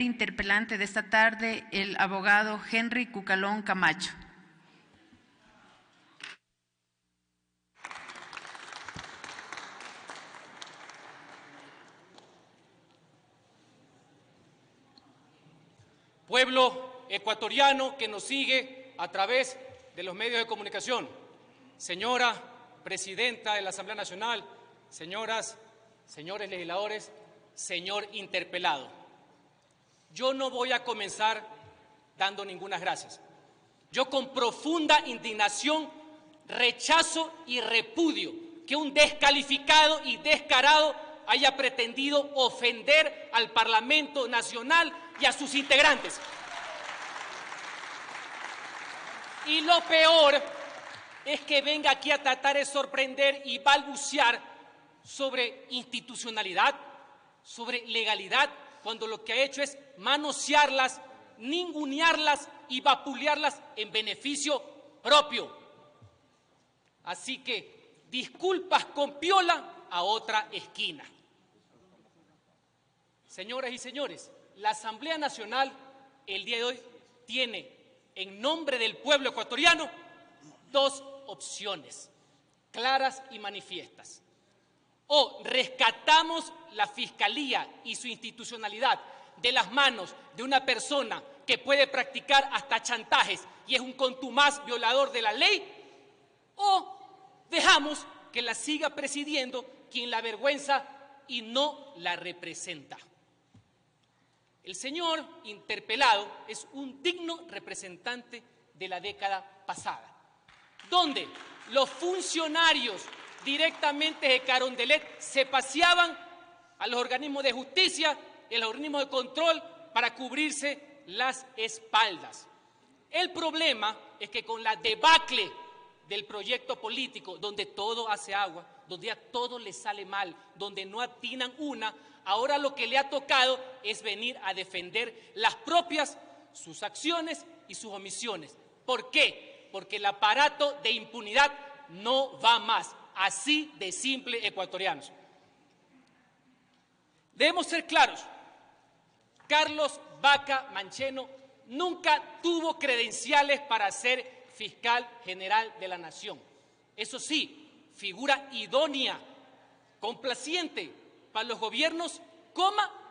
Interpelante de esta tarde, el abogado Henry Cucalón Camacho. Pueblo ecuatoriano que nos sigue a través de los medios de comunicación, señora presidenta de la Asamblea Nacional, señoras, señores legisladores, señor interpelado. Yo no voy a comenzar dando ninguna gracias. Yo con profunda indignación rechazo y repudio que un descalificado y descarado haya pretendido ofender al Parlamento Nacional y a sus integrantes. Y lo peor es que venga aquí a tratar de sorprender y balbucear sobre institucionalidad, sobre legalidad, cuando lo que ha hecho es manosearlas, ningunearlas y vapulearlas en beneficio propio. Así que disculpas con piola a otra esquina. Señoras y señores, la Asamblea Nacional el día de hoy tiene, en nombre del pueblo ecuatoriano, dos opciones claras y manifiestas. O rescatamos la Fiscalía y su institucionalidad de las manos de una persona que puede practicar hasta chantajes y es un contumaz violador de la ley, o dejamos que la siga presidiendo quien la avergüenza y no la representa. El señor interpelado es un digno representante de la década pasada, donde los funcionarios directamente de Carondelet se paseaban a los organismos de justicia y a los organismos de control para cubrirse las espaldas. El problema es que con la debacle del proyecto político, donde todo hace agua, donde a todo le sale mal, donde no atinan una, ahora lo que le ha tocado es venir a defender las propias, sus acciones y sus omisiones. ¿Por qué? Porque el aparato de impunidad no va más. Así de simple, ecuatorianos. Debemos ser claros. Carlos Vaca Mancheno nunca tuvo credenciales para ser fiscal general de la Nación. Eso sí, figura idónea, complaciente para los gobiernos,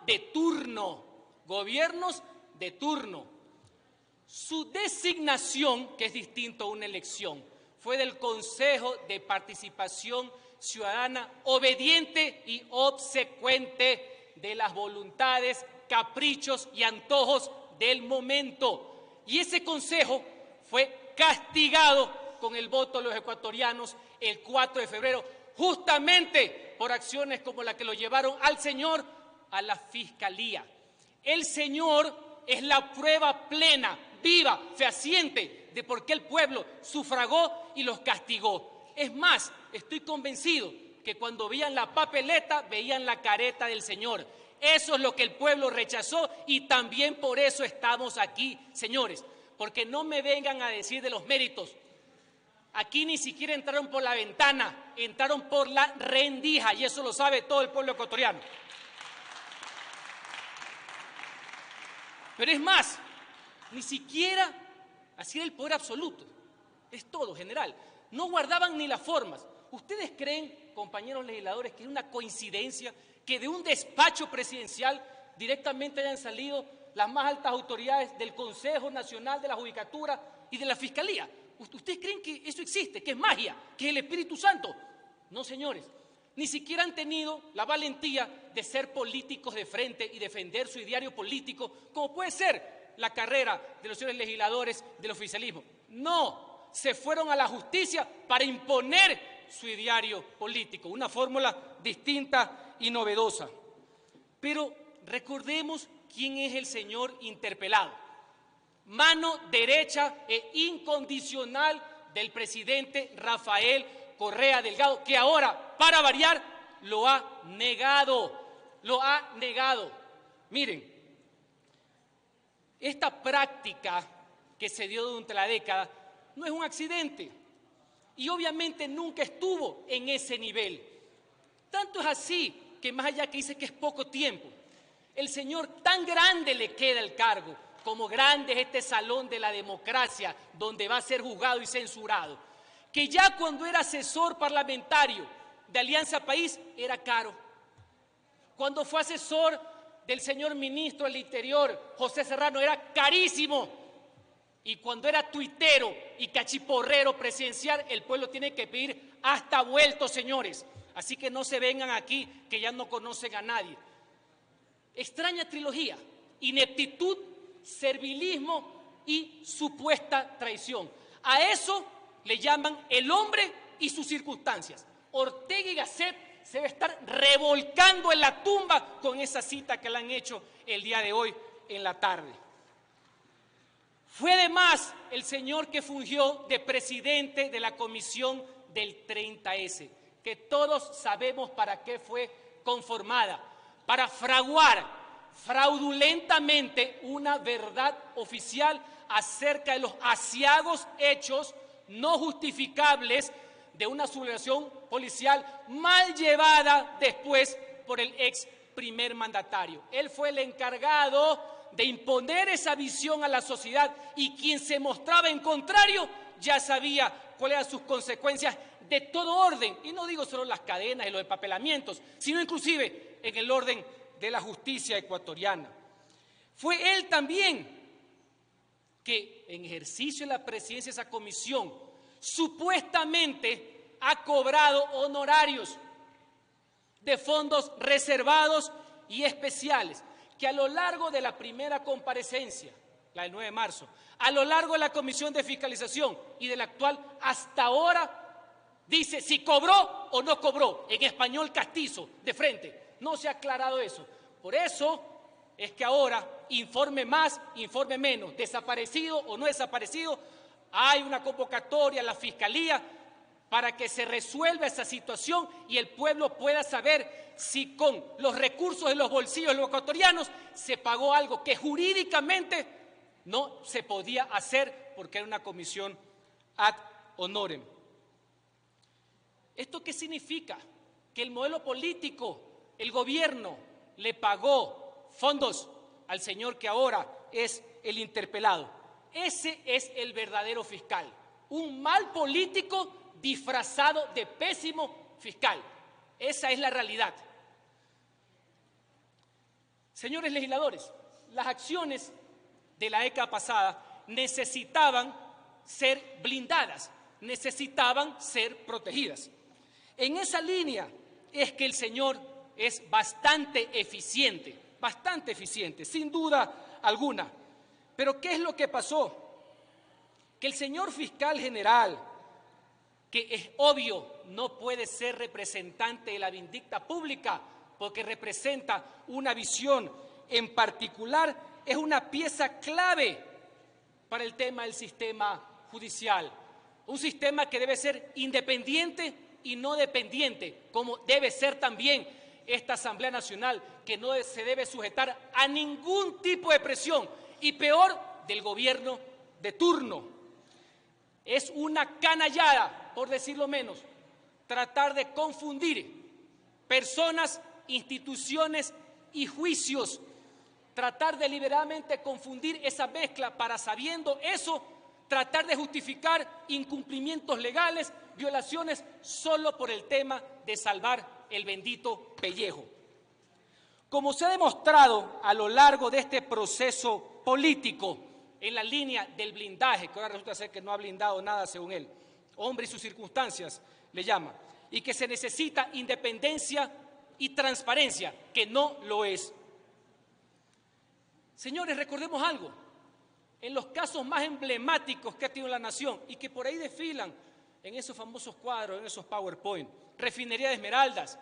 de turno. Gobiernos de turno. Su designación, que es distinto a una elección, fue del Consejo de Participación Ciudadana, obediente y obsecuente de las voluntades, caprichos y antojos del momento. Y ese consejo fue castigado con el voto de los ecuatorianos el 4 de febrero, justamente por acciones como la que lo llevaron al señor a la Fiscalía. El señor es la prueba plena, viva, fehaciente de por qué el pueblo sufragó y los castigó. Es más, estoy convencido que cuando veían la papeleta, veían la careta del señor. Eso es lo que el pueblo rechazó y también por eso estamos aquí, señores. Porque no me vengan a decir de los méritos. Aquí ni siquiera entraron por la ventana, entraron por la rendija y eso lo sabe todo el pueblo ecuatoriano. Pero es más, ni siquiera así era el poder absoluto, es todo general. No guardaban ni las formas. ¿Ustedes creen, compañeros legisladores, que es una coincidencia que de un despacho presidencial directamente hayan salido las más altas autoridades del Consejo Nacional de la Judicatura y de la Fiscalía? ¿Ustedes creen que eso existe, que es magia, que es el Espíritu Santo? No, señores. Ni siquiera han tenido la valentía de ser políticos de frente y defender su ideario político, como puede ser la carrera de los señores legisladores del oficialismo. No, se fueron a la justicia para imponer su ideario político, una fórmula distinta y novedosa. Pero recordemos quién es el señor interpelado. Mano derecha e incondicional del presidente Rafael Correa Delgado, que ahora, para variar, lo ha negado. Miren, esta práctica que se dio durante la década no es un accidente y obviamente nunca estuvo en ese nivel. Tanto es así que más allá que dice que es poco tiempo, el señor tan grande le queda el cargo, como grande es este salón de la democracia donde va a ser juzgado y censurado, que ya cuando era asesor parlamentario de Alianza País era caro. Cuando fue asesor del señor ministro del Interior, José Serrano, era carísimo. Y cuando era tuitero y cachiporrero presidencial, el pueblo tiene que pedir hasta vuelto, señores. Así que no se vengan aquí que ya no conocen a nadie. Extraña trilogía: ineptitud, servilismo y supuesta traición. A eso le llaman el hombre y sus circunstancias. Ortega y Gasset se debe estar revolcando en la tumba con esa cita que le han hecho el día de hoy en la tarde. Fue además el señor que fungió de presidente de la comisión del 30S, que todos sabemos para qué fue conformada: para fraguar fraudulentamente una verdad oficial acerca de los aciagos hechos no justificables de una sublevación policial mal llevada después por el ex primer mandatario. Él fue el encargado de imponer esa visión a la sociedad, y quien se mostraba en contrario ya sabía cuáles eran sus consecuencias de todo orden, y no digo solo las cadenas y los empapelamientos, sino inclusive en el orden de la justicia ecuatoriana. Fue él también que, en ejercicio de la presidencia de esa comisión, supuestamente ha cobrado honorarios de fondos reservados y especiales, que a lo largo de la primera comparecencia, la del 9 de marzo, a lo largo de la comisión de fiscalización y de la actual, hasta ahora dice si cobró o no cobró, en español castizo, de frente. No se ha aclarado eso. Por eso es que ahora, informe más, informe menos, desaparecido o no desaparecido, hay una convocatoria a la Fiscalía para que se resuelva esa situación y el pueblo pueda saber si con los recursos de los bolsillos de los ecuatorianos se pagó algo que jurídicamente no se podía hacer porque era una comisión ad honorem. ¿Esto qué significa? Que el modelo político, el gobierno, le pagó fondos al señor que ahora es el interpelado. Ese es el verdadero fiscal, un mal político disfrazado de pésimo fiscal. Esa es la realidad. Señores legisladores, las acciones de la década pasada necesitaban ser blindadas, necesitaban ser protegidas. En esa línea es que el señor es bastante eficiente, sin duda alguna. Pero ¿qué es lo que pasó? Que el señor fiscal general, que es obvio no puede ser representante de la vindicta pública porque representa una visión en particular, es una pieza clave para el tema del sistema judicial. Un sistema que debe ser independiente y no dependiente, como debe ser también esta Asamblea Nacional, que no se debe sujetar a ningún tipo de presión, y peor, del gobierno de turno. Es una canallada, por decirlo menos, tratar de confundir personas, instituciones y juicios, tratar deliberadamente confundir esa mezcla para, sabiendo eso, tratar de justificar incumplimientos legales, violaciones, solo por el tema de salvar el bendito pellejo. Como se ha demostrado a lo largo de este proceso político, en la línea del blindaje, que ahora resulta ser que no ha blindado nada según él, hombre y sus circunstancias le llama, y que se necesita independencia y transparencia, que no lo es. Señores, recordemos algo: en los casos más emblemáticos que ha tenido la nación y que por ahí desfilan en esos famosos cuadros, en esos PowerPoint, Refinería de Esmeraldas,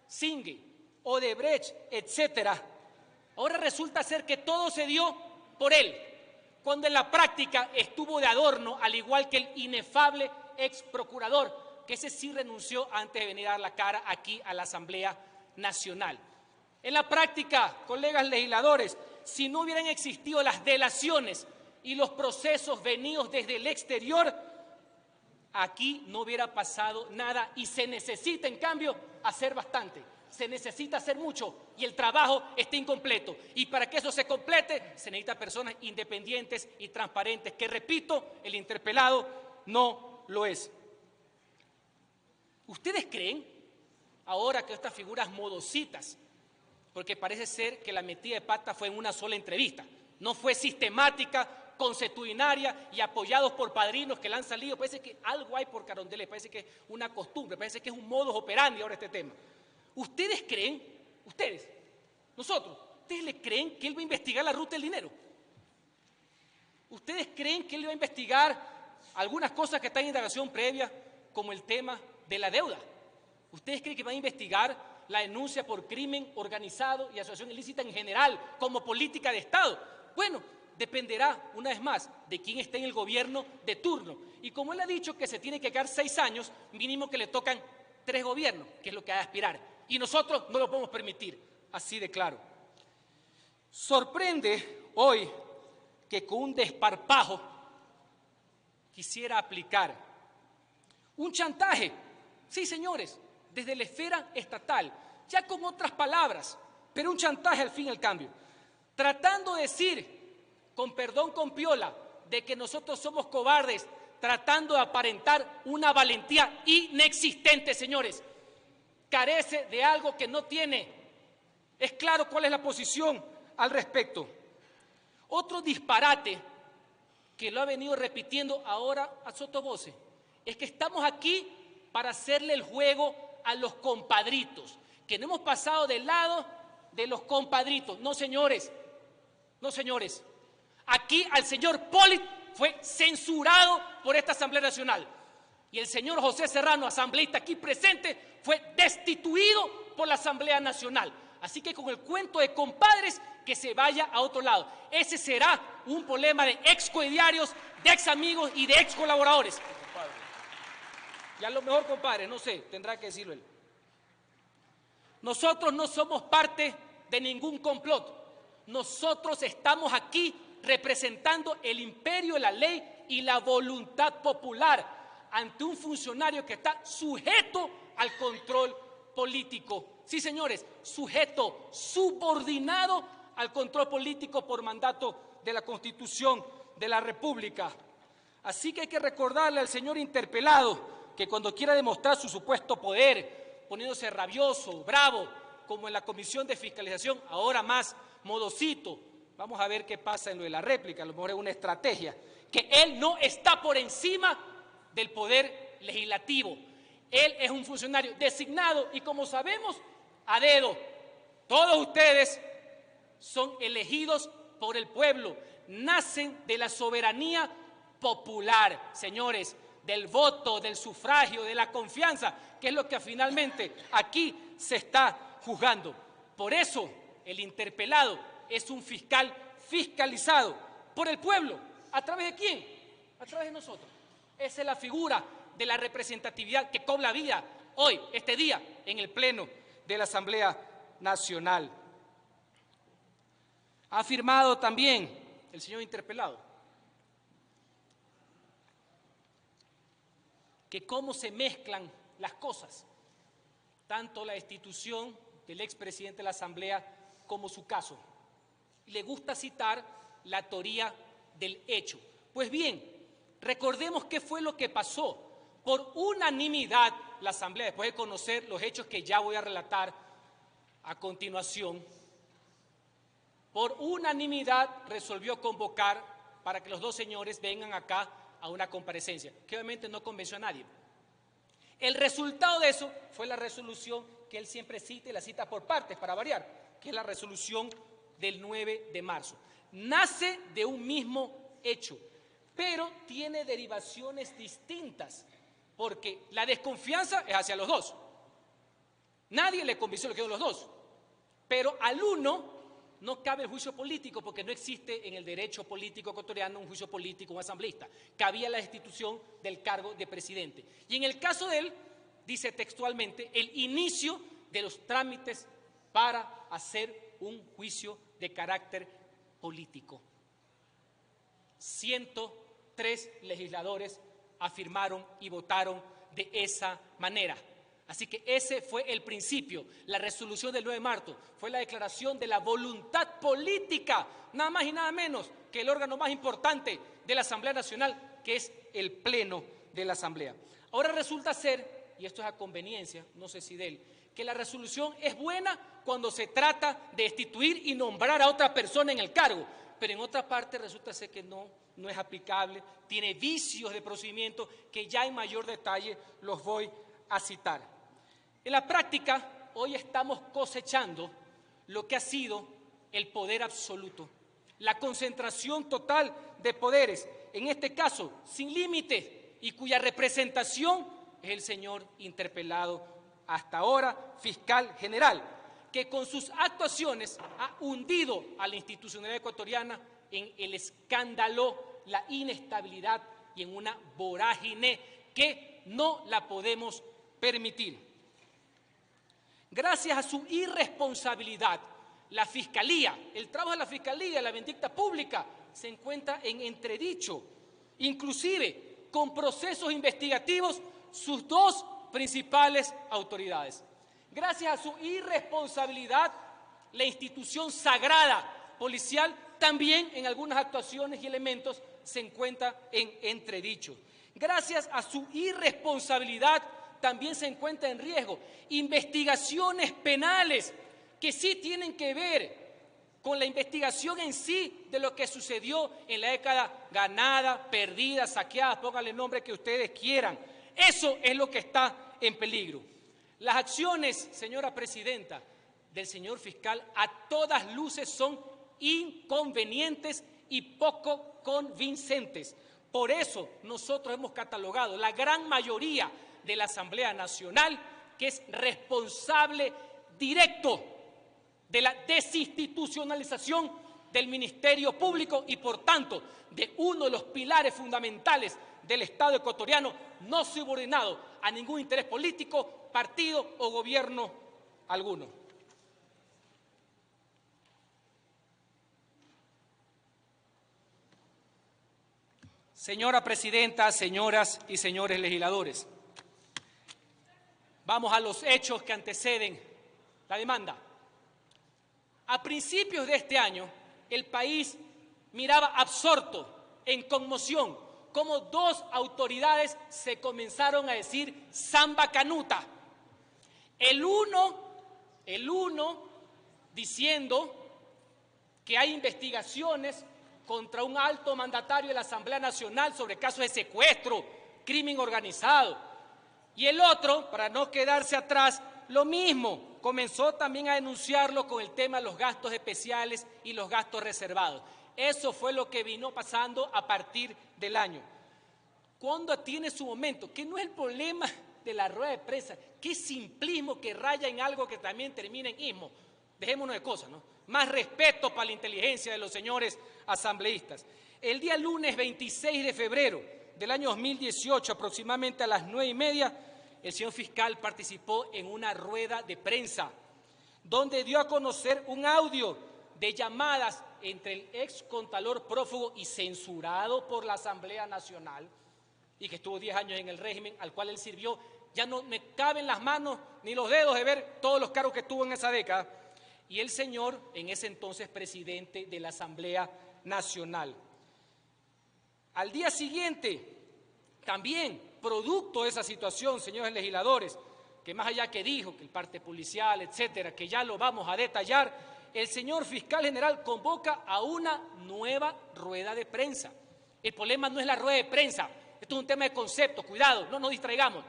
Zingue, Odebrecht, etcétera, ahora resulta ser que todo se dio por él, cuando en la práctica estuvo de adorno, al igual que el inefable ex procurador, que ese sí renunció antes de venir a dar la cara aquí a la Asamblea Nacional. En la práctica, colegas legisladores, si no hubieran existido las delaciones y los procesos venidos desde el exterior, aquí no hubiera pasado nada, y se necesita, en cambio, hacer bastante. se necesita hacer mucho y el trabajo está incompleto. Y para que eso se complete, se necesitan personas independientes y transparentes, que, repito, el interpelado no lo es. ¿Ustedes creen, ahora que estas figuras modositas, porque parece ser que la metida de pata fue en una sola entrevista, no fue sistemática, consuetudinaria y apoyados por padrinos que le han salido? Parece que algo hay por Carondelet, parece que es una costumbre, parece que es un modus operandi ahora este tema. ¿Ustedes creen, nosotros, ustedes le creen que él va a investigar la ruta del dinero? ¿Ustedes creen que él va a investigar algunas cosas que están en indagación previa, como el tema de la deuda? ¿Ustedes creen que van a investigar la denuncia por crimen organizado y asociación ilícita en general como política de Estado? Bueno, dependerá, una vez más, de quién esté en el gobierno de turno. Y como él ha dicho que se tiene que quedar 6 años, mínimo que le tocan 3 gobiernos, que es lo que ha de aspirar. Y nosotros no lo podemos permitir, así de claro. Sorprende hoy que con un desparpajo quisiera aplicar un chantaje, sí, señores, desde la esfera estatal, ya con otras palabras, pero un chantaje al fin y al cambio, tratando de decir, con perdón con piola, de que nosotros somos cobardes, tratando de aparentar una valentía inexistente, señores. Carece de algo que no tiene. Es claro cuál es la posición al respecto. Otro disparate que lo ha venido repitiendo ahora a sotovoce es que estamos aquí para hacerle el juego a los compadritos, que no hemos pasado del lado de los compadritos. No, señores, no, señores. Aquí al señor Pollitt fue censurado por esta Asamblea Nacional y el señor José Serrano, asambleísta aquí presente, fue destituido por la Asamblea Nacional. Así que con el cuento de compadres, que se vaya a otro lado. Ese será un problema de ex coediarios, de ex amigos y de ex colaboradores. Y a lo mejor, compadre, no sé, tendrá que decirlo él. Nosotros no somos parte de ningún complot. Nosotros estamos aquí representando el imperio de la ley y la voluntad popular ante un funcionario que está sujeto al control político. Sí, señores, sujeto, subordinado al control político por mandato de la Constitución de la República. Así que hay que recordarle al señor interpelado que cuando quiera demostrar su supuesto poder, poniéndose rabioso, bravo, como en la Comisión de Fiscalización, ahora más modosito, vamos a ver qué pasa en lo de la réplica, a lo mejor es una estrategia, que él no está por encima del poder legislativo. Él es un funcionario designado y, como sabemos, a dedo. Todos ustedes son elegidos por el pueblo, nacen de la soberanía popular, señores, del voto, del sufragio, de la confianza, que es lo que finalmente aquí se está juzgando. Por eso el interpelado es un fiscal fiscalizado por el pueblo. ¿A través de quién? A través de nosotros. Esa es la figura de la representatividad que cobra vida hoy, este día, en el Pleno de la Asamblea Nacional. Ha afirmado también el señor interpelado que cómo se mezclan las cosas, tanto la destitución del expresidente de la Asamblea como su caso. Le gusta citar la teoría del hecho. Pues bien, recordemos qué fue lo que pasó. Por unanimidad, la Asamblea, después de conocer los hechos que ya voy a relatar a continuación, por unanimidad resolvió convocar para que los dos señores vengan acá a una comparecencia, que obviamente no convenció a nadie. El resultado de eso fue la resolución que él siempre cita y la cita por partes para variar, que es la resolución del 9 de marzo. Nace de un mismo hecho, pero tiene derivaciones distintas, porque la desconfianza es hacia los dos. Nadie le convenció lo que los dos, pero al uno no cabe el juicio político porque no existe en el derecho político ecuatoriano un juicio político, un asambleísta. Cabía la destitución del cargo de presidente. Y en el caso de él, dice textualmente, el inicio de los trámites para hacer un juicio de carácter político. 103 legisladores afirmaron y votaron de esa manera. Así que ese fue el principio. La resolución del 9 de marzo fue la declaración de la voluntad política, nada más y nada menos que el órgano más importante de la Asamblea Nacional, que es el Pleno de la Asamblea. Ahora resulta ser, y esto es a conveniencia, no sé si de él, que la resolución es buena cuando se trata de destituir y nombrar a otra persona en el cargo, pero en otra parte resulta ser que no es aplicable, tiene vicios de procedimiento que ya en mayor detalle los voy a citar. En la práctica, hoy estamos cosechando lo que ha sido el poder absoluto, la concentración total de poderes, en este caso sin límite, y cuya representación es el señor interpelado hasta ahora, fiscal general, que con sus actuaciones ha hundido a la institucionalidad ecuatoriana en el escándalo, la inestabilidad y en una vorágine que no la podemos permitir. Gracias a su irresponsabilidad, la Fiscalía, el trabajo de la Fiscalía, la vindicta pública, se encuentra en entredicho, inclusive con procesos investigativos sus dos principales autoridades. Gracias a su irresponsabilidad, la institución sagrada policial también en algunas actuaciones y elementos se encuentra en entredicho. Gracias a su irresponsabilidad también se encuentra en riesgo investigaciones penales que sí tienen que ver con la investigación en sí de lo que sucedió en la década ganada, perdida, saqueada, pónganle el nombre que ustedes quieran. Eso es lo que está en peligro. Las acciones, señora presidenta, del señor fiscal a todas luces son inconvenientes y poco convincentes. Por eso nosotros hemos catalogado la gran mayoría de la Asamblea Nacional, que es responsable directo de la desinstitucionalización del Ministerio Público y, por tanto, de uno de los pilares fundamentales del Estado ecuatoriano, no subordinado a ningún interés político, partido o gobierno alguno. Señora presidenta, señoras y señores legisladores, vamos a los hechos que anteceden la demanda. A principios de este año, el país miraba absorto, en conmoción, cómo dos autoridades se comenzaron a decir samba canuta. El uno diciendo que hay investigaciones contra un alto mandatario de la Asamblea Nacional sobre casos de secuestro, crimen organizado. Y el otro, para no quedarse atrás, lo mismo, comenzó también a denunciarlo con el tema de los gastos especiales y los gastos reservados. Eso fue lo que vino pasando a partir del año. ¿Cuándo tiene su momento? Que no es el problema de la rueda de prensa, qué simplismo que raya en algo que también termina en ismo. Dejémonos de cosas, ¿no? Más respeto para la inteligencia de los señores asambleístas. El día lunes 26 de febrero del año 2018, aproximadamente a las 9:30, el señor fiscal participó en una rueda de prensa donde dio a conocer un audio de llamadas entre el ex contralor prófugo y censurado por la Asamblea Nacional y que estuvo 10 años en el régimen al cual él sirvió. Ya no me caben las manos ni los dedos de ver todos los cargos que tuvo en esa década. Y el señor, en ese entonces presidente de la Asamblea Nacional. Al día siguiente, también producto de esa situación, señores legisladores, que más allá que dijo que el parte policial, etcétera, que ya lo vamos a detallar, el señor fiscal general convoca a una nueva rueda de prensa. El problema no es la rueda de prensa, esto es un tema de concepto, cuidado, no nos distraigamos.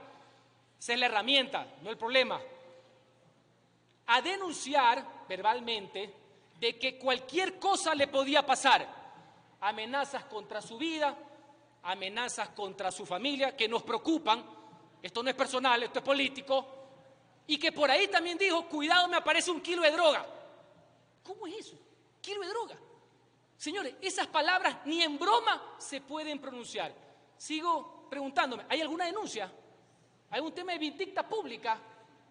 Esa es la herramienta, no el problema. A denunciar verbalmente de que cualquier cosa le podía pasar, amenazas contra su vida, amenazas contra su familia, que nos preocupan, esto no es personal, esto es político, y que por ahí también dijo, cuidado, me aparece 1 kilo de droga. ¿Cómo es eso? ¿Kilo de droga? Señores, esas palabras ni en broma se pueden pronunciar. Sigo preguntándome, ¿hay alguna denuncia? ¿Hay un tema de vindicta pública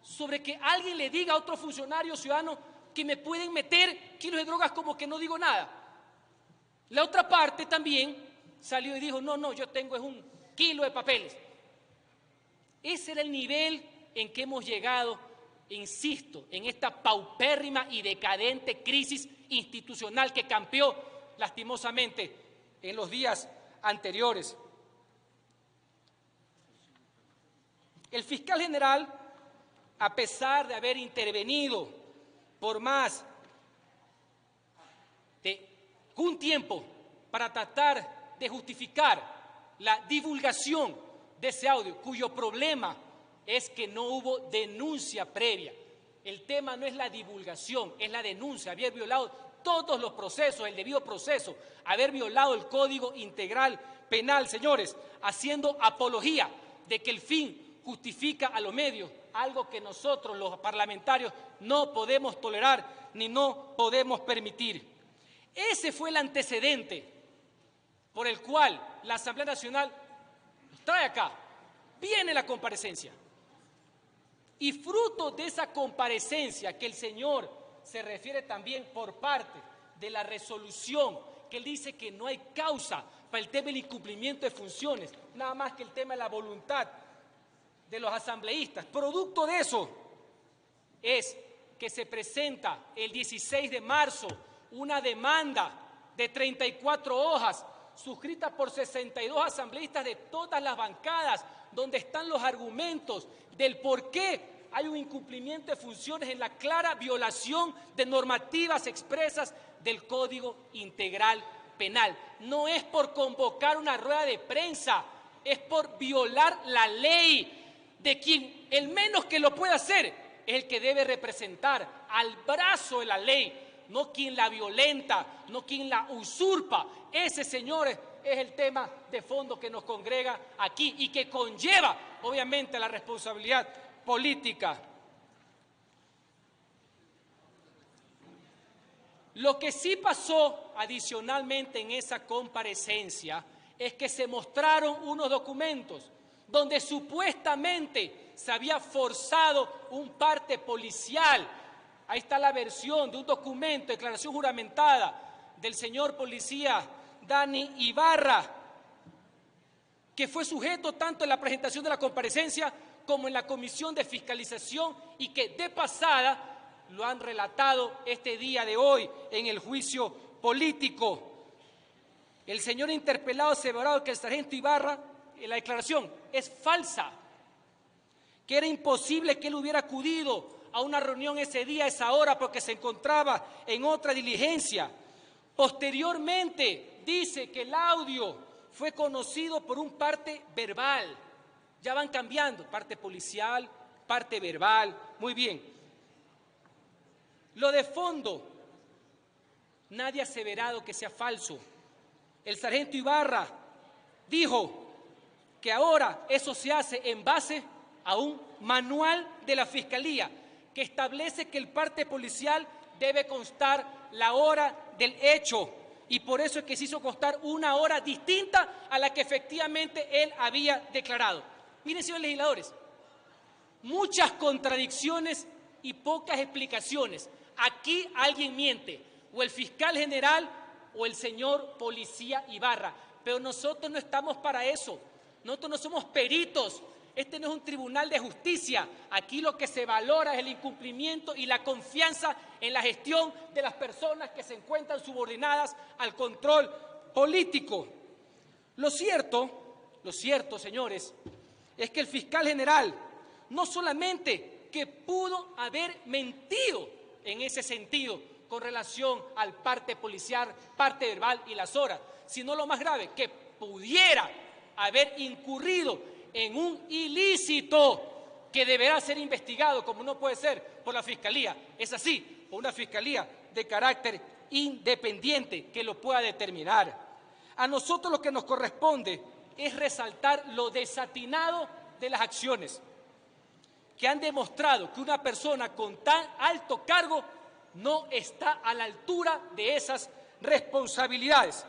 sobre que alguien le diga a otro funcionario ciudadano que me pueden meter kilos de drogas como que no digo nada? La otra parte también salió y dijo, no, yo tengo es 1 kilo de papeles. Ese era el nivel en que hemos llegado, insisto, en esta paupérrima y decadente crisis institucional que campeó lastimosamente en los días anteriores. El fiscal general, a pesar de haber intervenido por más de un tiempo para tratar de justificar la divulgación de ese audio, cuyo problema es que no hubo denuncia previa. El tema no es la divulgación, es la denuncia, haber violado todos los procesos, el debido proceso, haber violado el Código Integral Penal, señores, haciendo apología de que el fin justifica a los medios, algo que nosotros los parlamentarios no podemos tolerar ni no podemos permitir. Ese fue el antecedente por el cual la Asamblea Nacional nos trae acá. Viene la comparecencia. Y fruto de esa comparecencia que el señor se refiere también por parte de la resolución, que él dice que no hay causa para el tema del incumplimiento de funciones, nada más que el tema de la voluntad de los asambleístas. Producto de eso es que se presenta el 16 de marzo una demanda de 34 hojas suscrita por 62 asambleístas de todas las bancadas, donde están los argumentos del por qué hay un incumplimiento de funciones en la clara violación de normativas expresas del Código Integral Penal. No es por convocar una rueda de prensa, es por violar la ley, de quien el menos que lo puede hacer es el que debe representar al brazo de la ley, no quien la violenta, no quien la usurpa. Ese, señores, es el tema de fondo que nos congrega aquí y que conlleva, obviamente, la responsabilidad política. Lo que sí pasó adicionalmente en esa comparecencia es que se mostraron unos documentos donde supuestamente se había forzado un parte policial. Ahí está la versión de un documento, declaración juramentada del señor policía Dani Ibarra, que fue sujeto tanto en la presentación de la comparecencia como en la comisión de fiscalización y que de pasada lo han relatado este día de hoy en el juicio político. El señor interpelado aseveró que el sargento Ibarra, en la declaración, es falsa, que era imposible que él hubiera acudido a una reunión ese día, a esa hora, porque se encontraba en otra diligencia. Posteriormente dice que el audio fue conocido por un parte verbal. Ya van cambiando, parte policial, parte verbal, muy bien. Lo de fondo, nadie ha aseverado que sea falso. El sargento Ibarra dijo que ahora eso se hace en base a un manual de la Fiscalía que establece que el parte policial debe constar la hora del hecho y por eso es que se hizo constar una hora distinta a la que efectivamente él había declarado. Miren, señores legisladores, muchas contradicciones y pocas explicaciones. Aquí alguien miente, o el fiscal general o el señor policía Ibarra, pero nosotros no estamos para eso. Nosotros no somos peritos, este no es un tribunal de justicia. Aquí lo que se valora es el incumplimiento y la confianza en la gestión de las personas que se encuentran subordinadas al control político. Lo cierto, señores, es que el fiscal general no solamente que pudo haber mentido en ese sentido con relación al parte policial, parte verbal y las horas, sino lo más grave, que pudiera haber incurrido en un ilícito que deberá ser investigado, como no puede ser por la Fiscalía. Es así, por una Fiscalía de carácter independiente que lo pueda determinar. A nosotros lo que nos corresponde es resaltar lo desatinado de las acciones que han demostrado que una persona con tan alto cargo no está a la altura de esas responsabilidades.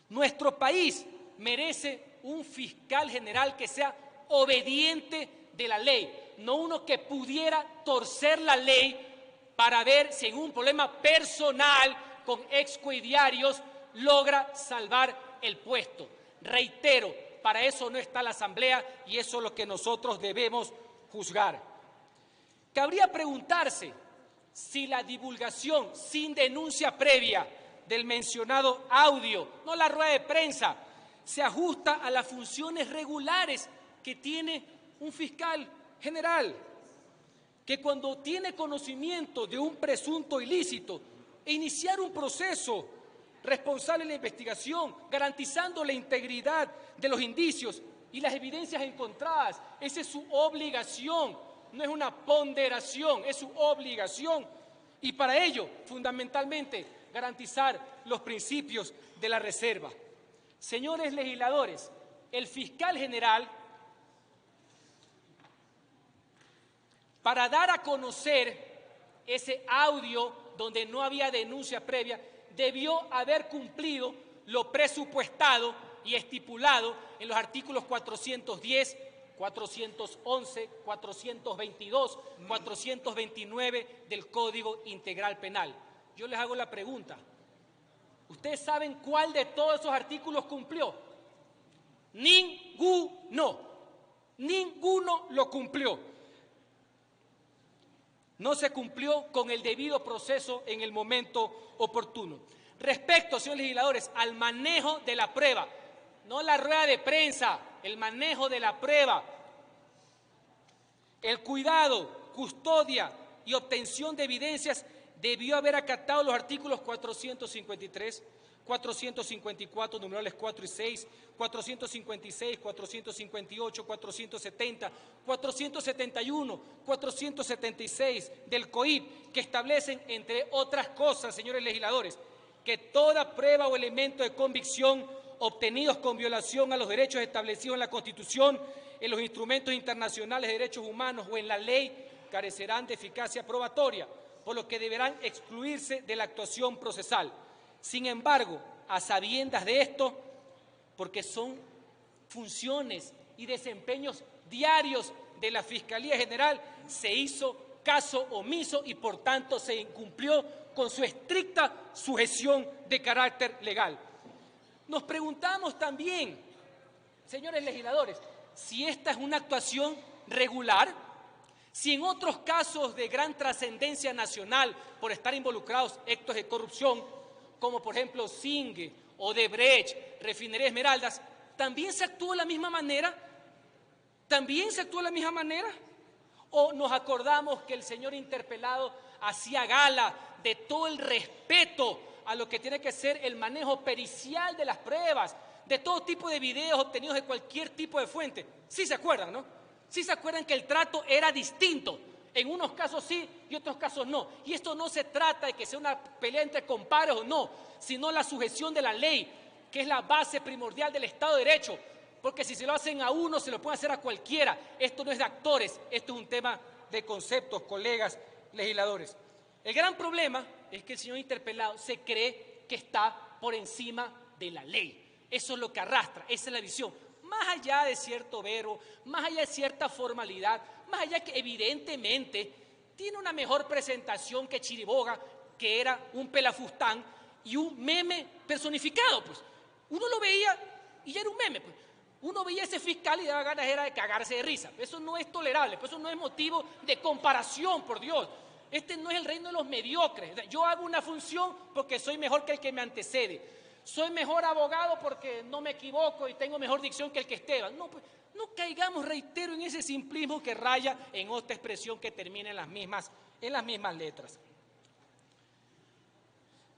Nuestro país merece un fiscal general que sea obediente de la ley, no uno que pudiera torcer la ley para ver si en un problema personal con excoidiarios logra salvar el puesto. Reitero, para eso no está la Asamblea y eso es lo que nosotros debemos juzgar. Cabría preguntarse si la divulgación sin denuncia previa del mencionado audio, no la rueda de prensa, se ajusta a las funciones regulares que tiene un fiscal general, que cuando tiene conocimiento de un presunto ilícito, iniciar un proceso responsable de la investigación, garantizando la integridad de los indicios y las evidencias encontradas. Esa es su obligación, no es una ponderación, es su obligación. Y para ello, fundamentalmente, garantizar los principios de la reserva. Señores legisladores, el fiscal general, para dar a conocer ese audio donde no había denuncia previa, debió haber cumplido lo presupuestado y estipulado en los artículos 410, 411, 422, 429 del Código Integral Penal. Yo les hago la pregunta, ¿ustedes saben cuál de todos esos artículos cumplió? Ninguno lo cumplió. No se cumplió con el debido proceso en el momento oportuno. Respecto, señores legisladores, al manejo de la prueba, no la rueda de prensa, el manejo de la prueba, el cuidado, custodia y obtención de evidencias debió haber acatado los artículos 453, 454, numerales 4 y 6, 456, 458, 470, 471, 476 del COIP, que establecen, entre otras cosas, señores legisladores, que toda prueba o elemento de convicción obtenidos con violación a los derechos establecidos en la Constitución, en los instrumentos internacionales de derechos humanos o en la ley, carecerán de eficacia probatoria, por lo que deberán excluirse de la actuación procesal. Sin embargo, a sabiendas de esto, porque son funciones y desempeños diarios de la Fiscalía General, se hizo caso omiso y por tanto se incumplió con su estricta sujeción de carácter legal. Nos preguntamos también, señores legisladores, si esta es una actuación regular, si en otros casos de gran trascendencia nacional por estar involucrados actos de corrupción, como por ejemplo Zingue, Odebrecht, Refinería Esmeraldas, ¿también se actuó de la misma manera? ¿También se actuó de la misma manera? ¿O nos acordamos que el señor interpelado hacía gala de todo el respeto a lo que tiene que ser el manejo pericial de las pruebas, de todo tipo de videos obtenidos de cualquier tipo de fuente? Sí se acuerdan, ¿no? Sí se acuerdan que el trato era distinto. En unos casos sí y otros casos no. Y esto no se trata de que sea una pelea entre compadres o no, sino la sujeción de la ley, que es la base primordial del Estado de Derecho. Porque si se lo hacen a uno, se lo pueden hacer a cualquiera. Esto no es de actores, esto es un tema de conceptos, colegas legisladores. El gran problema es que el señor interpelado se cree que está por encima de la ley. Eso es lo que arrastra, esa es la visión. Más allá de cierto verbo, más allá de cierta formalidad, más allá que evidentemente tiene una mejor presentación que Chiriboga, que era un pelafustán y un meme personificado, pues. Uno lo veía y ya era un meme, pues. Uno veía a ese fiscal y daba ganas era de cagarse de risa. Eso no es tolerable, eso no es motivo de comparación, por Dios. Este no es el reino de los mediocres. Yo hago una función porque soy mejor que el que me antecede. Soy mejor abogado porque no me equivoco y tengo mejor dicción que el que Esteban. No, pues, no caigamos, reitero, en ese simplismo que raya en otra expresión que termina en las mismas letras.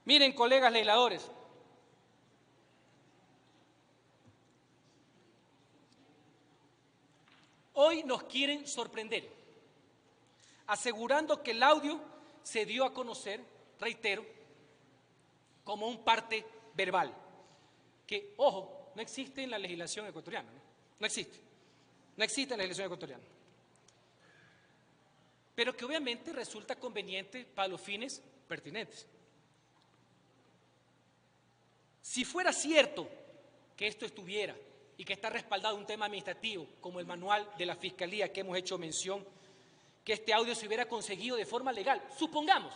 Miren, colegas legisladores, hoy nos quieren sorprender, asegurando que el audio se dio a conocer, reitero, como un parte verbal, que, ojo, no existe en la legislación ecuatoriana, no existe en la legislación ecuatoriana, pero que obviamente resulta conveniente para los fines pertinentes. Si fuera cierto que esto estuviera y que está respaldado un tema administrativo, como el manual de la Fiscalía que hemos hecho mención, que este audio se hubiera conseguido de forma legal, supongamos,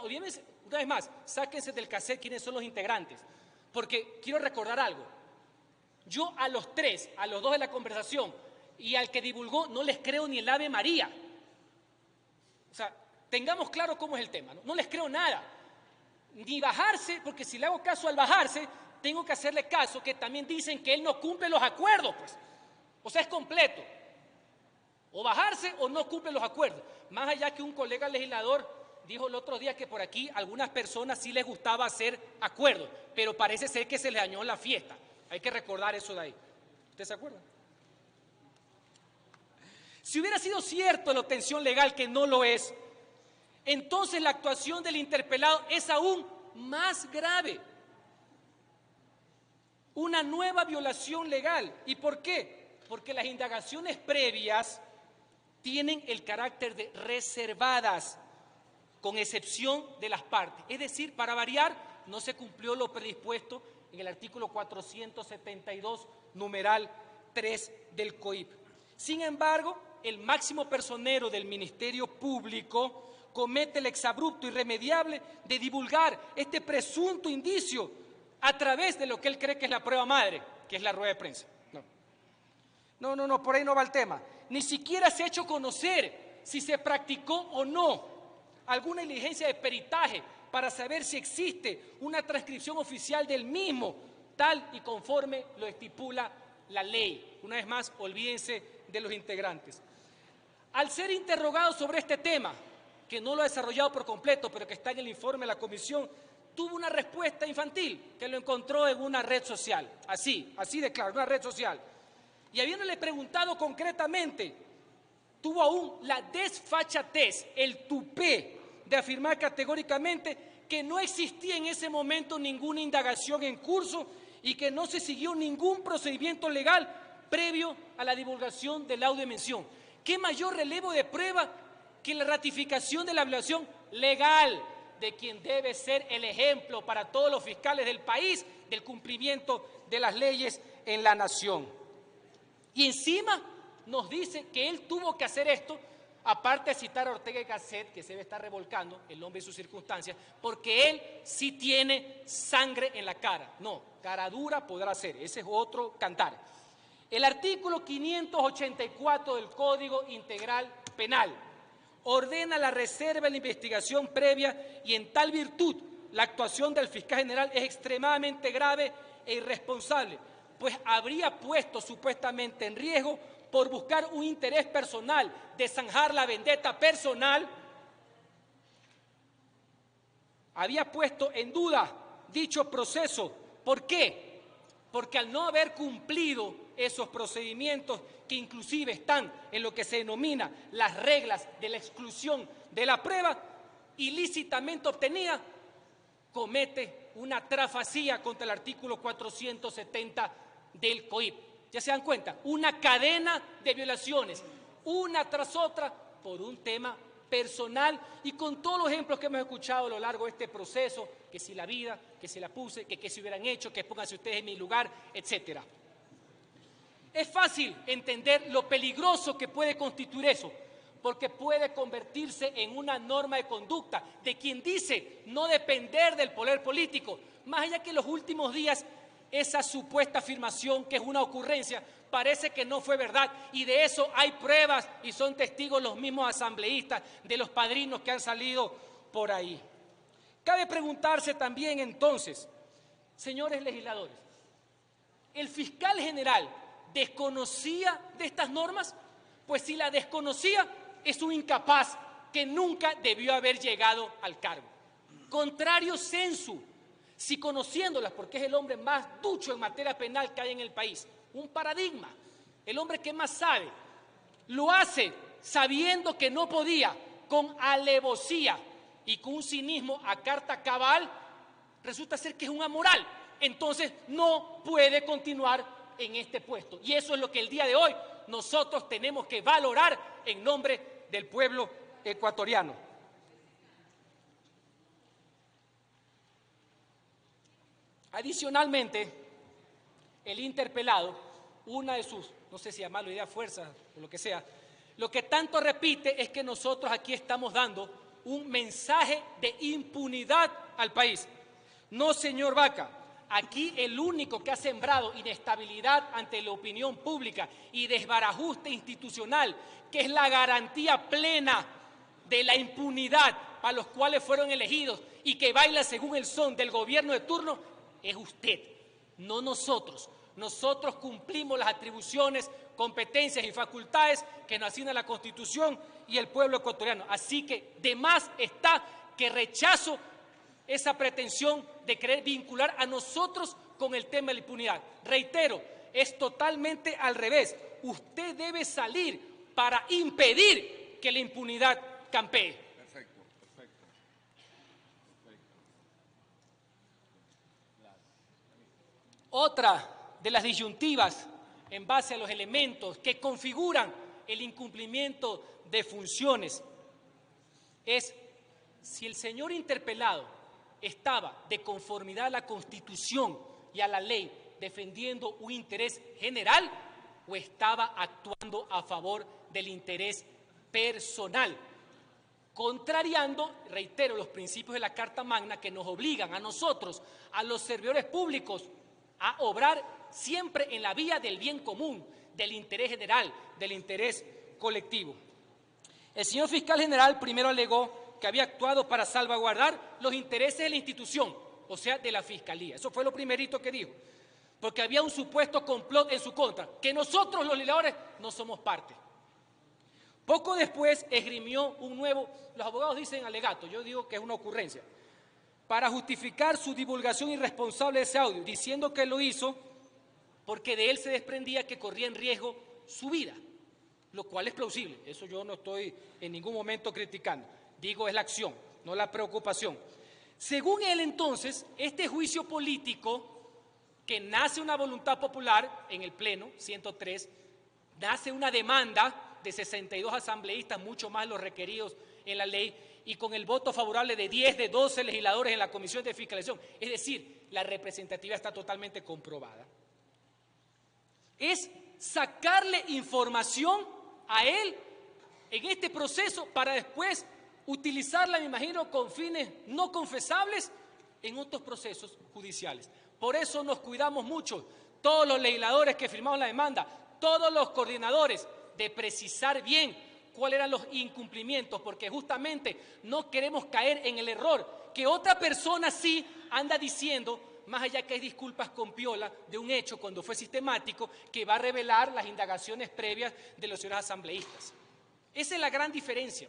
olvídense, una vez más, sáquense del cassette quiénes son los integrantes, porque quiero recordar algo. Yo a los tres, a los dos de la conversación y al que divulgó, no les creo ni el Ave María. O sea, tengamos claro cómo es el tema, ¿no? No les creo nada. Ni bajarse, porque si le hago caso al bajarse, tengo que hacerle caso que también dicen que él no cumple los acuerdos, pues. O sea, es completo. O bajarse o no cumple los acuerdos. Más allá que un colega legislador dijo el otro día que por aquí algunas personas sí les gustaba hacer acuerdos, pero parece ser que se les dañó la fiesta. Hay que recordar eso de ahí. ¿Usted se acuerda? Si hubiera sido cierto la obtención legal, que no lo es, entonces la actuación del interpelado es aún más grave. Una nueva violación legal. ¿Y por qué? Porque las indagaciones previas tienen el carácter de reservadas, con excepción de las partes. Es decir, para variar, no se cumplió lo predispuesto en el artículo 472, numeral 3 del COIP. Sin embargo, el máximo personero del Ministerio Público comete el exabrupto irremediable de divulgar este presunto indicio a través de lo que él cree que es la prueba madre, que es la rueda de prensa. No, por ahí no va el tema. Ni siquiera se ha hecho conocer si se practicó o no alguna diligencia de peritaje para saber si existe una transcripción oficial del mismo, tal y conforme lo estipula la ley. Una vez más, olvídense de los integrantes. Al ser interrogado sobre este tema, que no lo ha desarrollado por completo, pero que está en el informe de la comisión, tuvo una respuesta infantil, que lo encontró en una red social, así de claro, una red social. Y habiéndole preguntado concretamente, tuvo aún la desfachatez, el tupé de afirmar categóricamente que no existía en ese momento ninguna indagación en curso y que no se siguió ningún procedimiento legal previo a la divulgación del audio de mención. ¿Qué mayor relevo de prueba que la ratificación de la violación legal de quien debe ser el ejemplo para todos los fiscales del país del cumplimiento de las leyes en la nación? Y encima nos dice que él tuvo que hacer esto, aparte de citar a Ortega y Gasset, que se debe estar revolcando, el hombre y sus circunstancias, porque él sí tiene sangre en la cara. No, cara dura podrá ser, ese es otro cantar. El artículo 584 del Código Integral Penal ordena la reserva de la investigación previa y en tal virtud la actuación del fiscal general es extremadamente grave e irresponsable, pues habría puesto supuestamente en riesgo por buscar un interés personal, de zanjar la vendetta personal, había puesto en duda dicho proceso. ¿Por qué? Porque al no haber cumplido esos procedimientos que inclusive están en lo que se denomina las reglas de la exclusión de la prueba ilícitamente obtenida, comete una trafacía contra el artículo 470 del COIP. ¿Ya se dan cuenta? Una cadena de violaciones, una tras otra, por un tema personal y con todos los ejemplos que hemos escuchado a lo largo de este proceso, que si la vida, que si la puse, que si hubieran hecho, que pónganse ustedes en mi lugar, etcétera. Es fácil entender lo peligroso que puede constituir eso, porque puede convertirse en una norma de conducta de quien dice no depender del poder político, más allá que en los últimos días esa supuesta afirmación, que es una ocurrencia, parece que no fue verdad, y de eso hay pruebas y son testigos los mismos asambleístas de los padrinos que han salido por ahí. Cabe preguntarse también entonces, señores legisladores, ¿el fiscal general desconocía de estas normas? Pues si la desconocía, es un incapaz que nunca debió haber llegado al cargo. Contrario sensu, si conociéndolas, porque es el hombre más ducho en materia penal que hay en el país, un paradigma, el hombre que más sabe, lo hace sabiendo que no podía, con alevosía y con un cinismo a carta cabal, resulta ser que es un amoral, entonces no puede continuar en este puesto. Y eso es lo que el día de hoy nosotros tenemos que valorar en nombre del pueblo ecuatoriano. Adicionalmente, el interpelado, una de sus, no sé si llamarlo idea fuerza o lo que sea, lo que tanto repite es que nosotros aquí estamos dando un mensaje de impunidad al país. No, señor Vaca, Aquí el único que ha sembrado inestabilidad ante la opinión pública y desbarajuste institucional, que es la garantía plena de la impunidad para los cuales fueron elegidos y que baila según el son del gobierno de turno, es usted, no nosotros. Nosotros cumplimos las atribuciones, competencias y facultades que nos asigna la Constitución y el pueblo ecuatoriano. Así que de más está que rechazo esa pretensión de querer vincular a nosotros con el tema de la impunidad. Reitero, es totalmente al revés. Usted debe salir para impedir que la impunidad campee. Perfecto. Otra de las disyuntivas en base a los elementos que configuran el incumplimiento de funciones es si el señor interpelado estaba de conformidad a la Constitución y a la ley defendiendo un interés general o estaba actuando a favor del interés personal, contrariando, reitero, los principios de la Carta Magna que nos obligan a nosotros, a los servidores públicos, a obrar siempre en la vía del bien común, del interés general, del interés colectivo. El señor fiscal general primero alegó que había actuado para salvaguardar los intereses de la institución, o sea, de la Fiscalía. Eso fue lo primerito que dijo, porque había un supuesto complot en su contra, que nosotros los legisladores no somos parte. Poco después esgrimió un nuevo, los abogados dicen alegato, yo digo que es una ocurrencia, para justificar su divulgación irresponsable de ese audio, diciendo que lo hizo porque de él se desprendía que corría en riesgo su vida, lo cual es plausible, eso yo no estoy en ningún momento criticando, digo es la acción, no la preocupación. Según él entonces, este juicio político que nace una voluntad popular en el Pleno 103, nace una demanda de 62 asambleístas, mucho más los requeridos en la ley, y con el voto favorable de 10 de 12 legisladores en la Comisión de Fiscalización. Es decir, la representatividad está totalmente comprobada. Es sacarle información a él en este proceso para después utilizarla, me imagino, con fines no confesables en otros procesos judiciales. Por eso nos cuidamos mucho, todos los legisladores que firmaron la demanda, todos los coordinadores, de precisar bien cuáles eran los incumplimientos, porque justamente no queremos caer en el error que otra persona sí anda diciendo, más allá que hay disculpas con piola de un hecho cuando fue sistemático, que va a revelar las indagaciones previas de los señores asambleístas. Esa es la gran diferencia.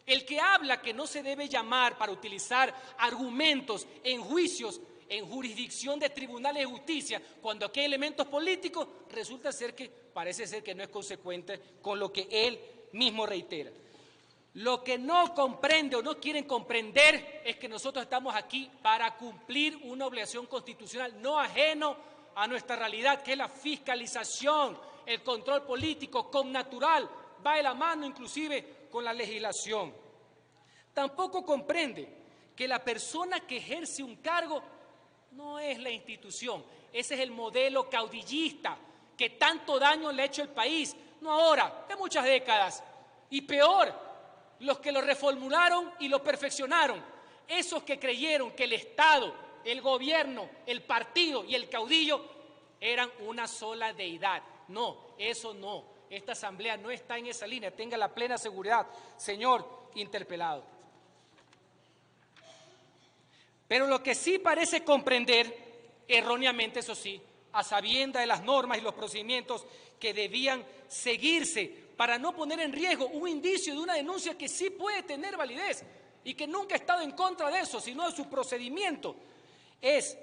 El que habla que no se debe llamar para utilizar argumentos en juicios en jurisdicción de tribunales de justicia, cuando aquí hay elementos políticos, resulta ser que parece ser que no es consecuente con lo que él mismo reitera. Lo que no comprende o no quieren comprender es que nosotros estamos aquí para cumplir una obligación constitucional no ajeno a nuestra realidad, que es la fiscalización, el control político, connatural, va de la mano inclusive con la legislación. Tampoco comprende que la persona que ejerce un cargo no es la institución, ese es el modelo caudillista que tanto daño le ha hecho al país, no ahora, de muchas décadas, y peor, los que lo reformularon y lo perfeccionaron, esos que creyeron que el Estado, el gobierno, el partido y el caudillo eran una sola deidad. No, eso no, esta asamblea no está en esa línea, tenga la plena seguridad, señor interpelado. Pero lo que sí parece comprender, erróneamente eso sí, a sabiendas de las normas y los procedimientos que debían seguirse para no poner en riesgo un indicio de una denuncia que sí puede tener validez y que nunca ha estado en contra de eso, sino de su procedimiento, es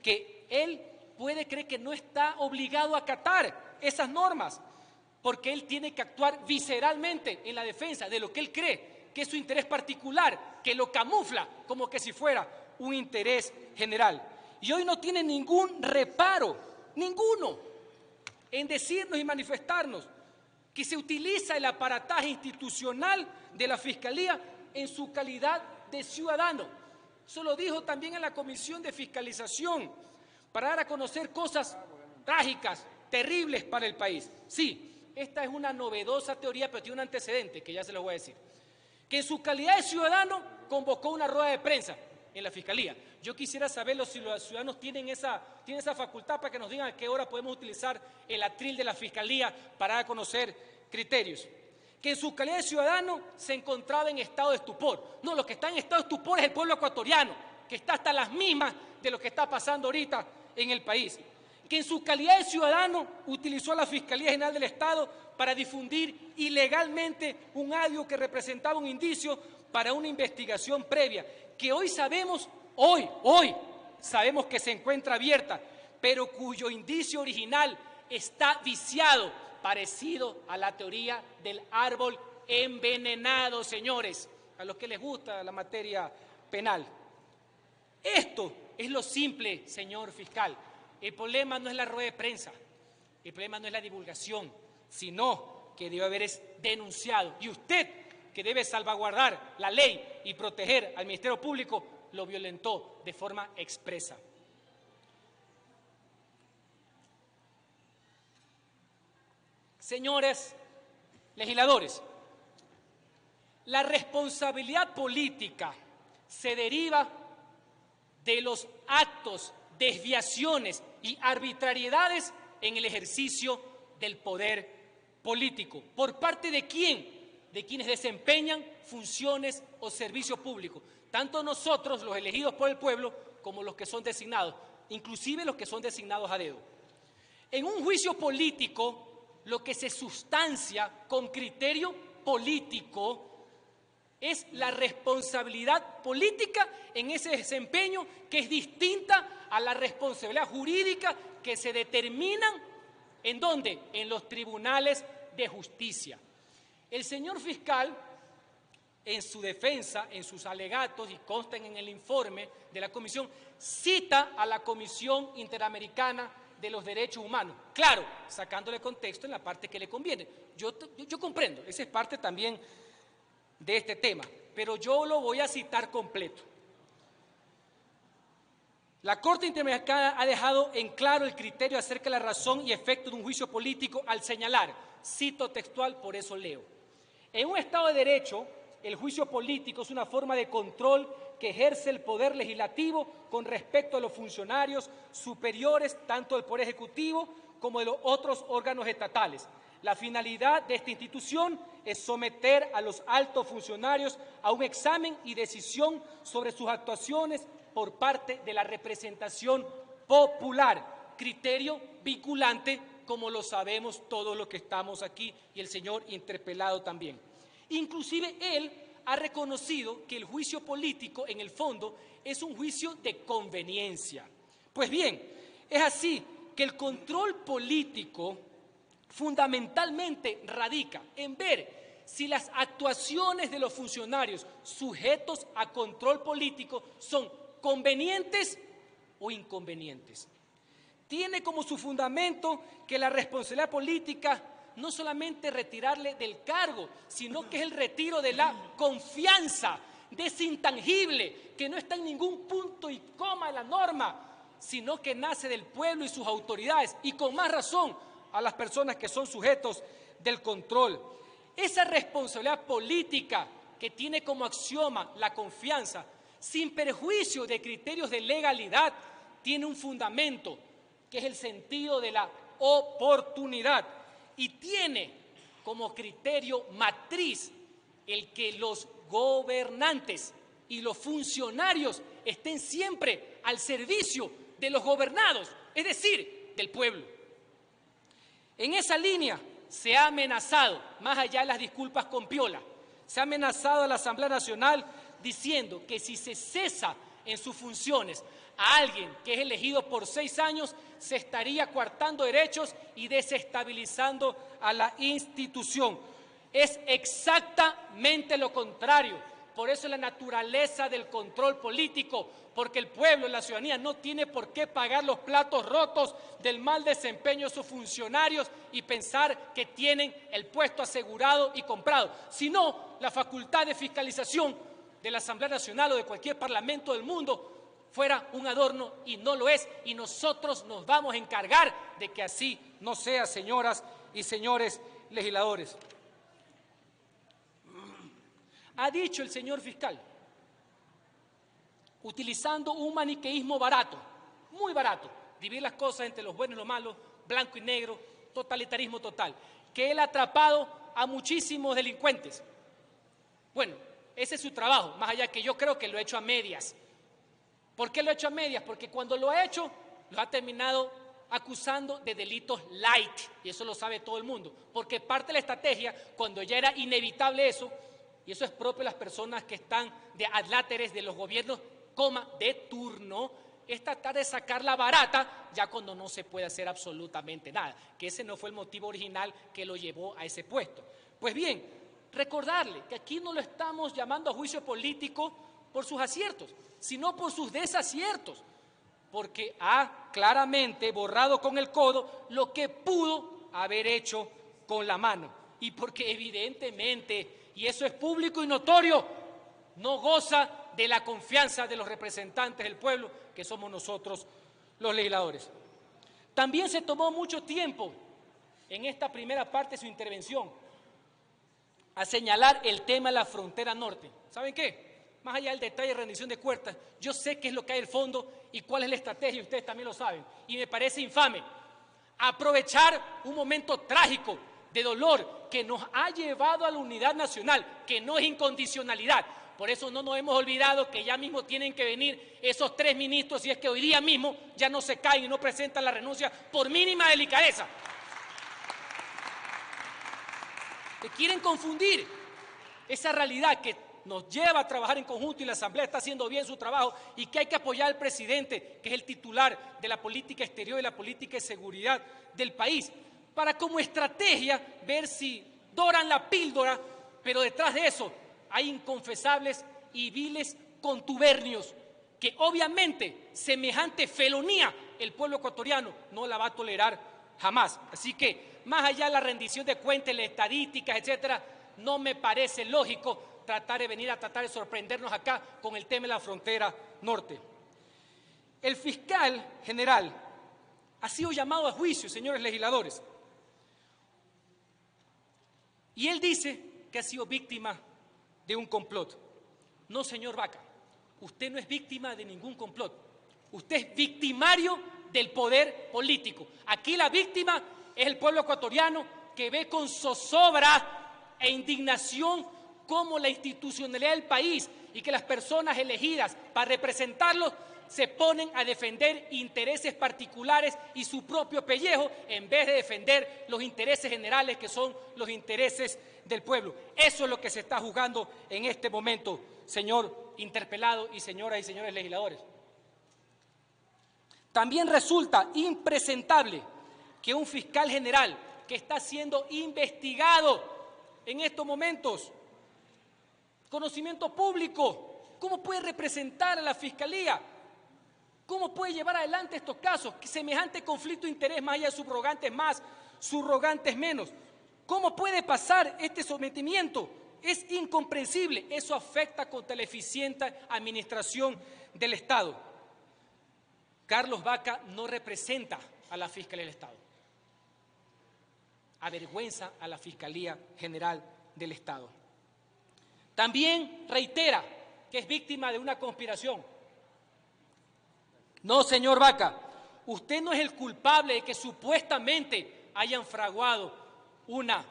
que él puede creer que no está obligado a acatar esas normas, porque él tiene que actuar visceralmente en la defensa de lo que él cree que es su interés particular, que lo camufla como que si fuera un interés general. Y hoy no tiene ningún reparo, ninguno, en decirnos y manifestarnos que se utiliza el aparataje institucional de la Fiscalía en su calidad de ciudadano. Eso lo dijo también en la Comisión de Fiscalización, para dar a conocer cosas trágicas, terribles para el país. Sí, esta es una novedosa teoría, pero tiene un antecedente que ya se los voy a decir. Que en su calidad de ciudadano convocó una rueda de prensa en la Fiscalía. Yo quisiera saberlo si los ciudadanos tienen esa facultad para que nos digan a qué hora podemos utilizar el atril de la Fiscalía para dar a conocer criterios. Que en su calidad de ciudadano se encontraba en estado de estupor. No, lo que está en estado de estupor es el pueblo ecuatoriano, que está hasta las mismas de lo que está pasando ahorita en el país. Que en su calidad de ciudadano utilizó a la Fiscalía General del Estado para difundir ilegalmente un audio que representaba un indicio para una investigación previa, que hoy sabemos que se encuentra abierta, pero cuyo indicio original está viciado, parecido a la teoría del árbol envenenado, señores, a los que les gusta la materia penal. Esto es lo simple, señor fiscal. El problema no es la rueda de prensa, el problema no es la divulgación, sino que debe haber denunciado. Y usted, que debe salvaguardar la ley y proteger al Ministerio Público, lo violentó de forma expresa. Señores legisladores, la responsabilidad política se deriva de los actos, desviaciones y arbitrariedades en el ejercicio del poder político. ¿Por parte de quién? De quienes desempeñan funciones o servicios públicos, tanto nosotros, los elegidos por el pueblo, como los que son designados, inclusive los que son designados a dedo. En un juicio político, lo que se sustancia con criterio político es la responsabilidad política en ese desempeño, que es distinta a la responsabilidad jurídica que se determinan ¿en dónde? En los tribunales de justicia. El señor fiscal, en su defensa, en sus alegatos, y constan en el informe de la comisión, cita a la Comisión Interamericana de los Derechos Humanos. Claro, sacándole contexto en la parte que le conviene. Yo comprendo, esa es parte también de este tema, pero yo lo voy a citar completo. La Corte Interamericana ha dejado en claro el criterio acerca de la razón y efecto de un juicio político al señalar, cito textual, por eso leo: en un Estado de Derecho, el juicio político es una forma de control que ejerce el poder legislativo con respecto a los funcionarios superiores, tanto del Poder Ejecutivo como de los otros órganos estatales. La finalidad de esta institución es someter a los altos funcionarios a un examen y decisión sobre sus actuaciones por parte de la representación popular, criterio vinculante, como lo sabemos todos los que estamos aquí y el señor interpelado también. Inclusive él ha reconocido que el juicio político, en el fondo, es un juicio de conveniencia. Pues bien, es así que el control político fundamentalmente radica en ver si las actuaciones de los funcionarios sujetos a control político son convenientes o inconvenientes. Tiene como su fundamento que la responsabilidad política no solamente retirarle del cargo, sino que es el retiro de la confianza, de ese intangible que no está en ningún punto y coma de la norma, sino que nace del pueblo y sus autoridades, y con más razón a las personas que son sujetos del control. Esa responsabilidad política que tiene como axioma la confianza, sin perjuicio de criterios de legalidad, tiene un fundamento, que es el sentido de la oportunidad, y tiene como criterio matriz el que los gobernantes y los funcionarios estén siempre al servicio de los gobernados, es decir, del pueblo. En esa línea se ha amenazado, más allá de las disculpas con piola, se ha amenazado a la Asamblea Nacional diciendo que si se cesa en sus funciones a alguien que es elegido por 6 años, se estaría coartando derechos y desestabilizando a la institución. Es exactamente lo contrario. Por eso la naturaleza del control político, porque el pueblo, la ciudadanía, no tiene por qué pagar los platos rotos del mal desempeño de sus funcionarios y pensar que tienen el puesto asegurado y comprado, sino la facultad de fiscalización de la Asamblea Nacional o de cualquier parlamento del mundo fuera un adorno, y no lo es, y nosotros nos vamos a encargar de que así no sea, señoras y señores legisladores. Ha dicho el señor fiscal utilizando un maniqueísmo barato, muy barato, dividir las cosas entre los buenos y los malos, blanco y negro, totalitarismo total, que él ha atrapado a muchísimos delincuentes. Bueno, ese es su trabajo, más allá que yo creo que lo ha hecho a medias. ¿Por qué lo ha hecho a medias? Porque cuando lo ha hecho, lo ha terminado acusando de delitos light, y eso lo sabe todo el mundo, porque parte de la estrategia, cuando ya era inevitable eso, y eso es propio de las personas que están de adláteres de los gobiernos, de turno, es tratar de sacar la barata ya cuando no se puede hacer absolutamente nada, que ese no fue el motivo original que lo llevó a ese puesto. Pues bien, recordarle que aquí no lo estamos llamando a juicio político por sus aciertos, sino por sus desaciertos, porque ha claramente borrado con el codo lo que pudo haber hecho con la mano, y porque evidentemente, y eso es público y notorio, no goza de la confianza de los representantes del pueblo, que somos nosotros los legisladores. También se tomó mucho tiempo en esta primera parte de su intervención a señalar el tema de la frontera norte. ¿Saben qué? Más allá del detalle de rendición de cuentas, yo sé qué es lo que hay en el fondo y cuál es la estrategia, ustedes también lo saben, y me parece infame aprovechar un momento trágico de dolor que nos ha llevado a la unidad nacional, que no es incondicionalidad. Por eso no nos hemos olvidado que ya mismo tienen que venir esos 3 ministros, y es que hoy día mismo ya no se caen y no presentan la renuncia por mínima delicadeza. Que quieren confundir esa realidad que nos lleva a trabajar en conjunto, y la Asamblea está haciendo bien su trabajo, y que hay que apoyar al presidente, que es el titular de la política exterior y la política de seguridad del país, para como estrategia ver si doran la píldora, pero detrás de eso hay inconfesables y viles contubernios que obviamente semejante felonía el pueblo ecuatoriano no la va a tolerar jamás. Así que más allá de la rendición de cuentas, las estadísticas, etcétera, no me parece lógico tratar de sorprendernos acá con el tema de la frontera norte. El fiscal general ha sido llamado a juicio, señores legisladores, y él dice que ha sido víctima de un complot. No, señor Vaca, usted no es víctima de ningún complot. Usted es victimario del poder político. Aquí la víctima es el pueblo ecuatoriano, que ve con zozobra e indignación cómo la institucionalidad del país y que las personas elegidas para representarlos se ponen a defender intereses particulares y su propio pellejo, en vez de defender los intereses generales, que son los intereses del pueblo. Eso es lo que se está jugando en este momento, señor interpelado y señoras y señores legisladores. También resulta impresentable que un fiscal general que está siendo investigado en estos momentos, conocimiento público, ¿cómo puede representar a la Fiscalía? ¿Cómo puede llevar adelante estos casos? Semejante conflicto de interés, más allá de subrogantes más, subrogantes menos. ¿Cómo puede pasar este sometimiento? Es incomprensible. Eso afecta contra la eficiente administración del Estado. Carlos Vaca no representa a la Fiscalía del Estado. Avergüenza a la Fiscalía General del Estado. También reitera que es víctima de una conspiración. No, señor Vaca, usted no es el culpable de que supuestamente hayan fraguado una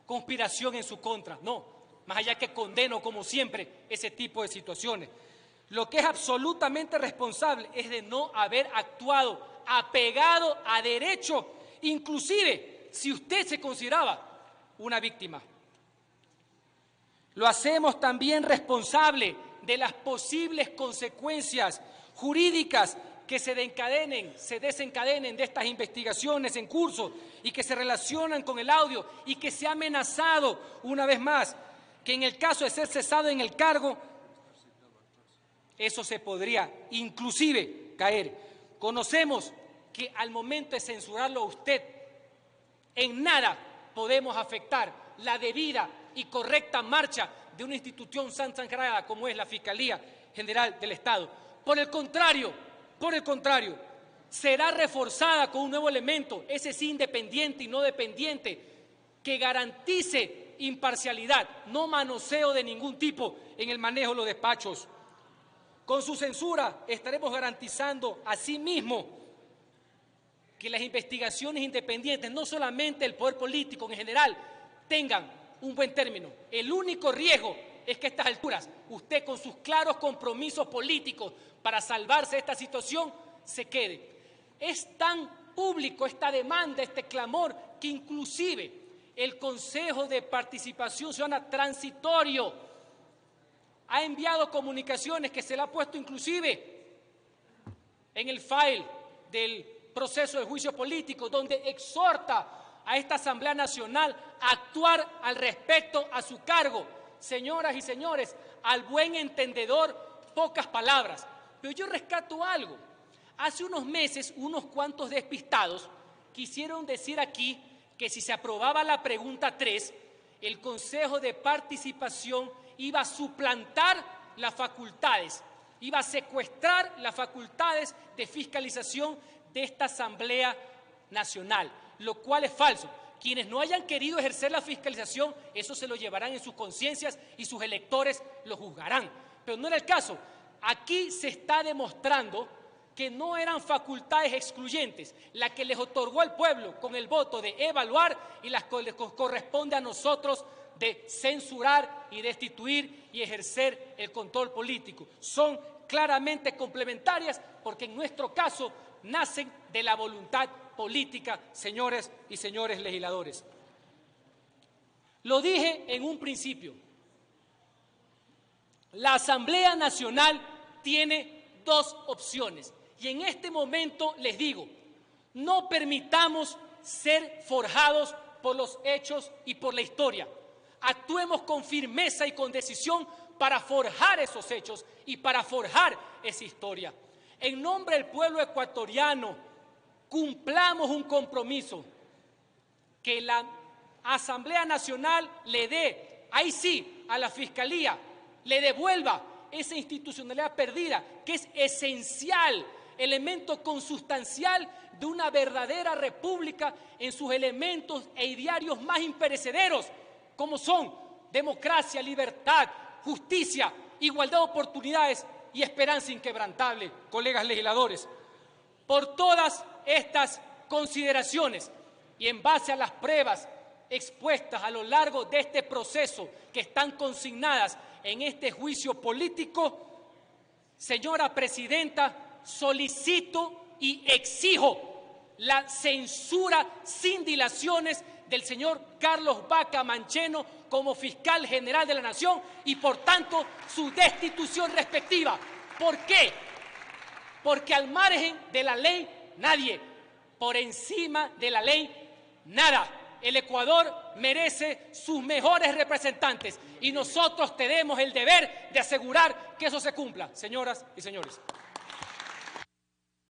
conspiración en su contra. No, más allá que condeno, como siempre, ese tipo de situaciones. Lo que es absolutamente responsable es de no haber actuado apegado a derecho, inclusive si usted se consideraba una víctima. Lo hacemos también responsable de las posibles consecuencias jurídicas que se desencadenen de estas investigaciones en curso y que se relacionan con el audio, y que se ha amenazado una vez más que en el caso de ser cesado en el cargo, eso se podría inclusive caer. Conocemos que al momento de censurarlo a usted, en nada podemos afectar la debida y correcta marcha de una institución sagrada como es la Fiscalía General del Estado. Por el contrario, será reforzada con un nuevo elemento, ese sí independiente y no dependiente, que garantice imparcialidad, no manoseo de ningún tipo en el manejo de los despachos Con su censura estaremos garantizando asimismo que las investigaciones independientes, no solamente el poder político en general, tengan un buen término. El único riesgo es que a estas alturas usted, con sus claros compromisos políticos para salvarse de esta situación, se quede. Es tan público esta demanda, este clamor, que inclusive el Consejo de Participación Ciudadana transitorio ha enviado comunicaciones que se le ha puesto inclusive en el file del proceso de juicio político, donde exhorta a esta Asamblea Nacional a actuar al respecto a su cargo. Señoras y señores, al buen entendedor, pocas palabras. Pero yo rescato algo. Hace unos meses, unos cuantos despistados quisieron decir aquí que si se aprobaba la pregunta 3, el Consejo de Participación iba a suplantar las facultades, iba a secuestrar las facultades de fiscalización de esta Asamblea Nacional, lo cual es falso. Quienes no hayan querido ejercer la fiscalización, eso se lo llevarán en sus conciencias y sus electores lo juzgarán. Pero no era el caso. Aquí se está demostrando que no eran facultades excluyentes las que les otorgó al pueblo con el voto de evaluar y las que les corresponde a nosotros de censurar y destituir y ejercer el control político. Son claramente complementarias porque en nuestro caso nacen de la voluntad política, señores y señores legisladores. Lo dije en un principio, la Asamblea Nacional tiene dos opciones y en este momento les digo, no permitamos ser forjados por los hechos y por la historia. Actuemos con firmeza y con decisión para forjar esos hechos y para forjar esa historia. En nombre del pueblo ecuatoriano, cumplamos un compromiso, que la Asamblea Nacional le dé, ahí sí, a la Fiscalía, le devuelva esa institucionalidad perdida, que es esencial, elemento consustancial de una verdadera república en sus elementos e idearios más imperecederos, como son democracia, libertad, justicia, igualdad de oportunidades y esperanza inquebrantable, colegas legisladores. Por todas estas consideraciones y en base a las pruebas expuestas a lo largo de este proceso que están consignadas en este juicio político, señora Presidenta, solicito y exijo la censura sin dilaciones del señor Carlos Baca Mancheno como fiscal general de la Nación y, por tanto, su destitución respectiva. ¿Por qué? Porque al margen de la ley, nadie. Por encima de la ley, nada. El Ecuador merece sus mejores representantes y nosotros tenemos el deber de asegurar que eso se cumpla, señoras y señores.